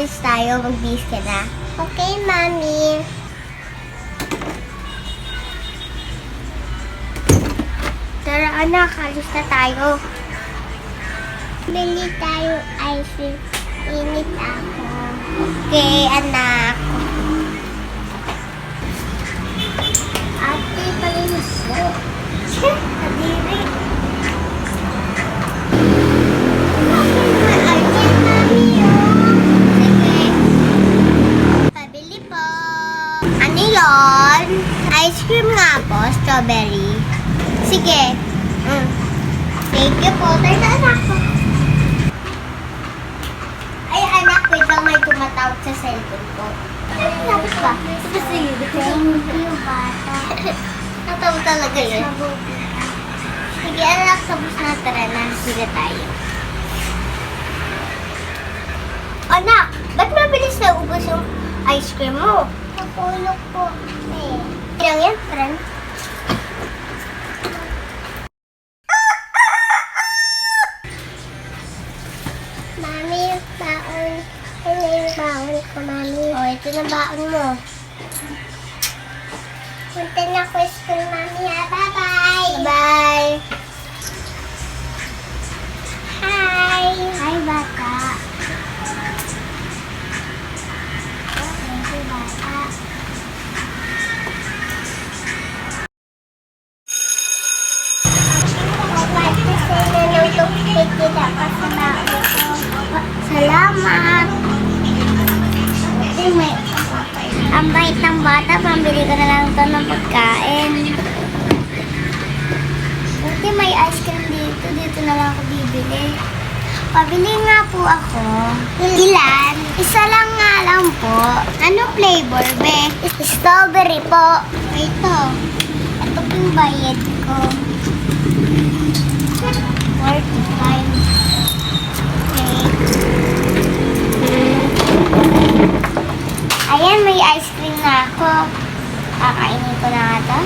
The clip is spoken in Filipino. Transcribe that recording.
alis tayo. Mag-bis ka na. Okay, Mami. Tara, anak. Alis na tayo. Bili tayo ice cream. Init ako. Okay, anak. Ate, palinis mo. Kadiri. Pabili po. Ano yun? Ice cream nga po, strawberry. Sige. Thank you po. Tara, anak po. Ay, anak, wait lang, may tumatawag sa cellphone ko. Lapit ba? Sige, thank you, bata. Natawa talaga yun. Sige, anak, tapos na, tara na. Sila tayo. Anak, ba't mabilis na ubos yung ice cream mo? Napulog po. Ilang yan, friend? Mami, yung baon. Ano yung baon ko, Mami? Oh, ito na baon mo. Punta na ako sa school, Mami, ha? Bye-bye! Bye! Hi! Hi, bata. Thank you, bata. Salamat! Ang bait ng bata, pambili ka na lang ito ng pagkain. Buti may ice cream dito, dito na lang ako bibili. Pabili nga po ako. Ilan? Isa lang nga lang po. Ano flavor, be? Strawberry po. Ito. Ito po yung bayad ko. 45. Ayan, may ice cream na ako. Kakainin ko na nga ito.